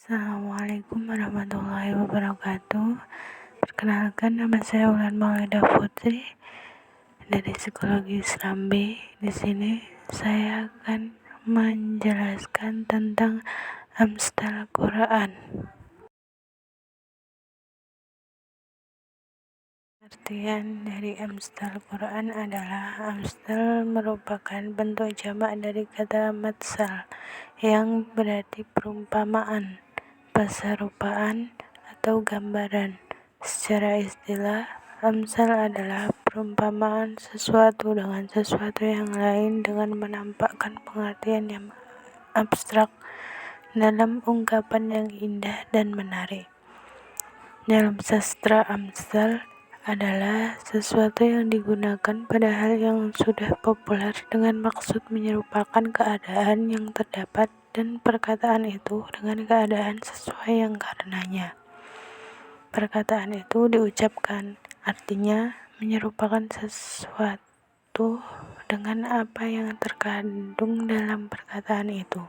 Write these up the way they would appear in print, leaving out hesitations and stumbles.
Assalamualaikum warahmatullahi wabarakatuh. Perkenalkan, nama saya Wulan Maulida Putri dari Psikologi Islam B. Di sini saya akan menjelaskan tentang Amsal Quran. Artian dari Amsal Quran adalah Amsal merupakan bentuk jamak dari kata matsal yang berarti perumpamaan, peserupaan, atau gambaran. Secara istilah, Amsal adalah perumpamaan sesuatu dengan sesuatu yang lain dengan menampakkan pengertian yang abstrak dalam ungkapan yang indah dan menarik. Dalam sastra, Amsal adalah sesuatu yang digunakan pada hal yang sudah populer dengan maksud menyerupakan keadaan yang terdapat dan perkataan itu dengan keadaan sesuai yang karenanya perkataan itu diucapkan. Artinya, menyerupakan sesuatu dengan apa yang terkandung dalam perkataan itu.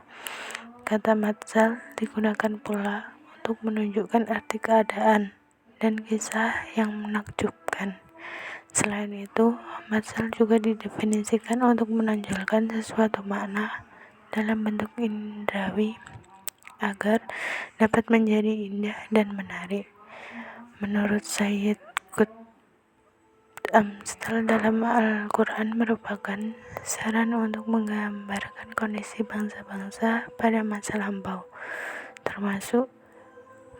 Kata matsal digunakan pula untuk menunjukkan arti keadaan dan kisah yang menakjubkan. Selain itu, matsal juga didefinisikan untuk menonjolkan sesuatu makna dalam bentuk indrawi agar dapat menjadi indah dan menarik. Menurut Sayyid Qutb, Amsal dalam Al-Quran merupakan saran untuk menggambarkan kondisi bangsa-bangsa pada masa lampau, termasuk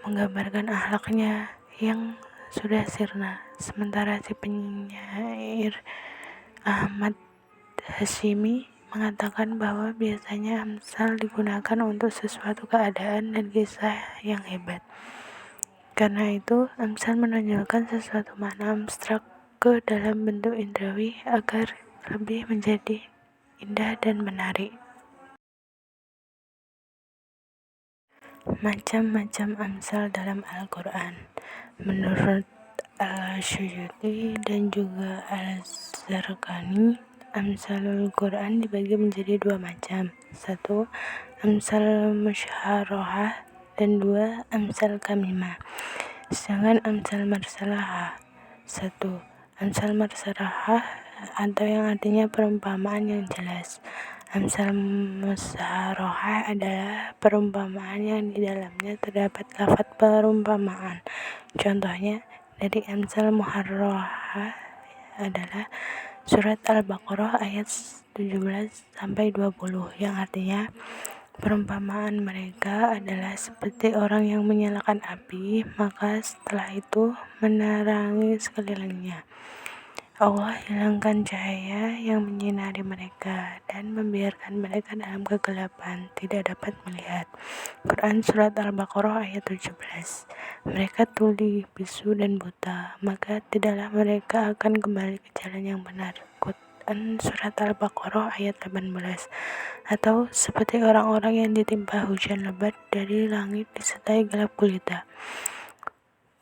menggambarkan akhlaknya yang sudah sirna. Sementara si penyair Ahmad Hashimi mengatakan bahwa biasanya Amsal digunakan untuk sesuatu keadaan dan kisah yang hebat. Karena itu, Amsal menonjolkan sesuatu makna abstrak ke dalam bentuk indrawi agar lebih menjadi indah dan menarik. Macam-macam Amsal dalam Al-Quran. Menurut Al-Suyuti dan juga Al-Zarqani, Amsalul Quran dibagi menjadi dua macam. 1. Amsal Musyarahah dan 2. Amsal Kamimah. Sedangkan Amsal Marsalahah 1. Amsal Marsalahah atau yang artinya perumpamaan yang jelas. Amsal Musyarahah adalah perumpamaan yang di dalamnya terdapat lafaz perumpamaan. Contohnya dari Amsal Muharrahah adalah surat Al-Baqarah ayat 17-20 yang artinya perumpamaan mereka adalah seperti orang yang menyalakan api, maka setelah itu menerangi sekelilingnya. Allah hilangkan cahaya yang menyinari mereka dan membiarkan mereka dalam kegelapan, tidak dapat melihat. Quran Surat Al-Baqarah ayat 17. Mereka tuli, bisu, dan buta, maka tidaklah mereka akan kembali ke jalan yang benar. Quran Surat Al-Baqarah ayat 18. Atau seperti orang-orang yang ditimpa hujan lebat dari langit disertai gelap gulita,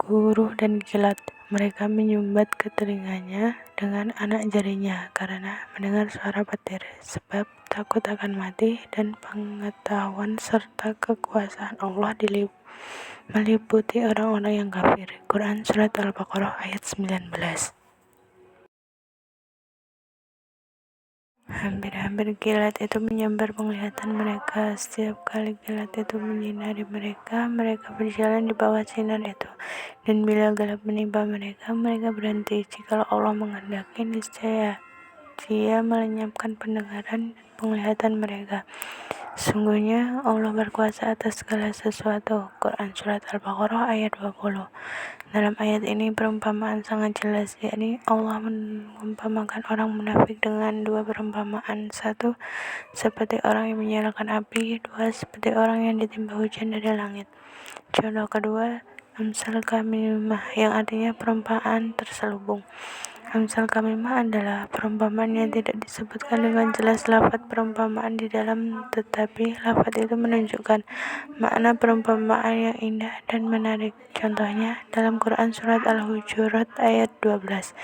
guruh dan kilat. Mereka menyumbat ke telinganya dengan anak jarinya karena mendengar suara petir, sebab takut akan mati dan pengetahuan serta kekuasaan Allah meliputi orang-orang yang kafir. Quran Surat Al-Baqarah ayat 19. Hampir-hampir kilat itu menyambar penglihatan mereka. Setiap kali kilat itu menyinari mereka, mereka berjalan di bawah sinar itu. Dan bila gelap menimpa mereka, mereka berhenti. Jikalau Allah menghendaki, niscaya Dia melenyapkan pendengaran dan penglihatan mereka. Sungguhnya Allah berkuasa atas segala sesuatu. Quran Surat Al-Baqarah ayat 20. Dalam ayat ini perumpamaan sangat jelas, yakni Allah mengumpamakan orang munafik dengan dua perumpamaan. 1. Seperti orang yang menyalakan api. 2. Seperti orang yang ditimpa hujan dari langit. Contoh kedua, Amsal Kamimah, yang artinya perumpamaan terselubung. Amsal Kamimah adalah perumpamaan yang tidak disebutkan dengan jelas lafaz perumpamaan di dalam, tetapi lafaz itu menunjukkan makna perumpamaan yang indah dan menarik. Contohnya dalam Quran Surat Al-Hujurat ayat 12,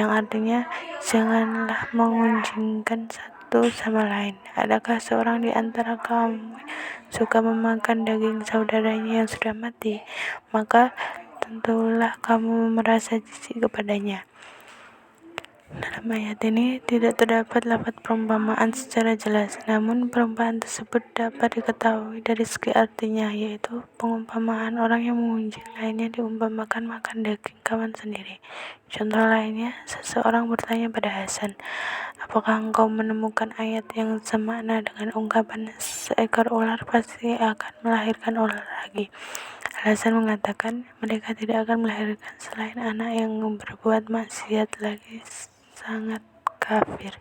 yang artinya janganlah mengunjingkan satu sama lain. Adakah seorang di antara kamu suka memakan daging saudaranya yang sudah mati? Maka tentulah kamu merasa jijik kepadanya. Dalam ayat ini tidak terdapat lafaz perumpamaan secara jelas, namun perumpamaan tersebut dapat diketahui dari segi artinya, yaitu pengumpamaan orang yang mengunjing lainnya diumpamakan makan daging kawan sendiri. Contoh lainnya, seseorang bertanya pada Hasan, apakah engkau menemukan ayat yang semakna dengan ungkapan seekor ular pasti akan melahirkan ular lagi? Hasan mengatakan, mereka tidak akan melahirkan selain anak yang berbuat maksiat lagi sangat kafir.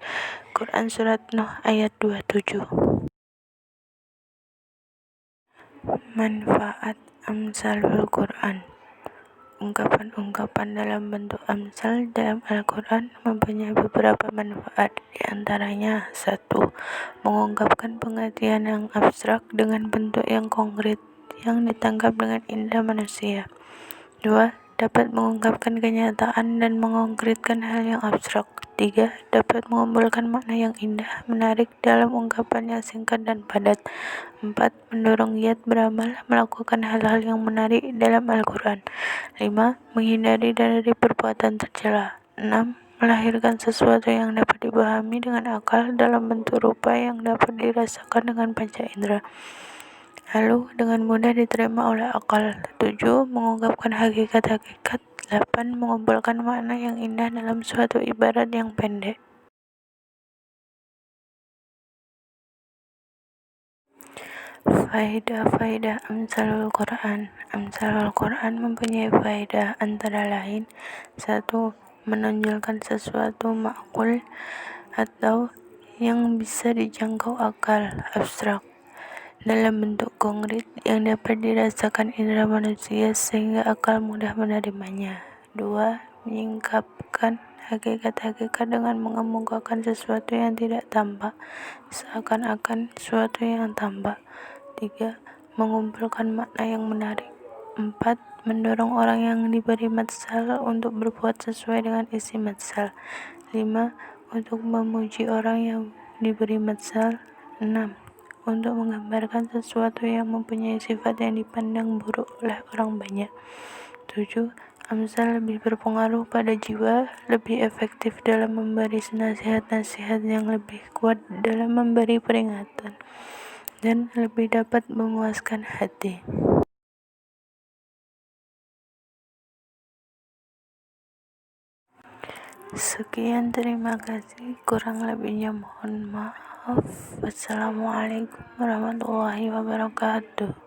Quran Surat Nuh ayat 27. Manfaat Amsalul Quran. Ungkapan-ungkapan dalam bentuk amsal dalam Al-Quran mempunyai beberapa manfaat. Di antaranya, 1. Mengungkapkan pengertian yang abstrak dengan bentuk yang konkret yang ditangkap dengan indah manusia. 2. Dapat mengungkapkan kenyataan dan mengkonkretkan hal yang abstrak. 3. Dapat mengumpulkan makna yang indah, menarik dalam ungkapan yang singkat dan padat. 4. Mendorong giat beramal, melakukan hal-hal yang menarik dalam Al-Quran. 5. Menghindari dari perbuatan tercela. 6. Melahirkan sesuatu yang dapat dipahami dengan akal dalam bentuk rupa yang dapat dirasakan dengan panca indera, lalu dengan mudah diterima oleh akal. 7. Mengungkapkan hakikat-hakikat. 8. Mengumpulkan makna yang indah dalam suatu ibarat yang pendek. Faedah-faedah Amsalul Quran. Amsalul Quran mempunyai faedah antara lain: 1. Menonjolkan sesuatu makul atau yang bisa dijangkau akal, abstrak, dalam bentuk konkret yang dapat dirasakan indera manusia sehingga akal mudah menerimanya. 2. Menyingkapkan hakikat-hakikat dengan mengemukakan sesuatu yang tidak tampak seakan-akan sesuatu yang tampak. 3. Mengumpulkan makna yang menarik. 4. Mendorong orang yang diberi matsal untuk berbuat sesuai dengan isi matsal. 5. Untuk memuji orang yang diberi matsal. 6. Untuk menggambarkan sesuatu yang mempunyai sifat yang dipandang buruk oleh orang banyak. 7. Amsal lebih berpengaruh pada jiwa, lebih efektif dalam memberi nasihat-nasihat yang lebih kuat dalam memberi peringatan, dan lebih dapat memuaskan hati. Sekian, terima kasih. Kurang lebihnya mohon maaf. Wassalamualaikum warahmatullahi wabarakatuh.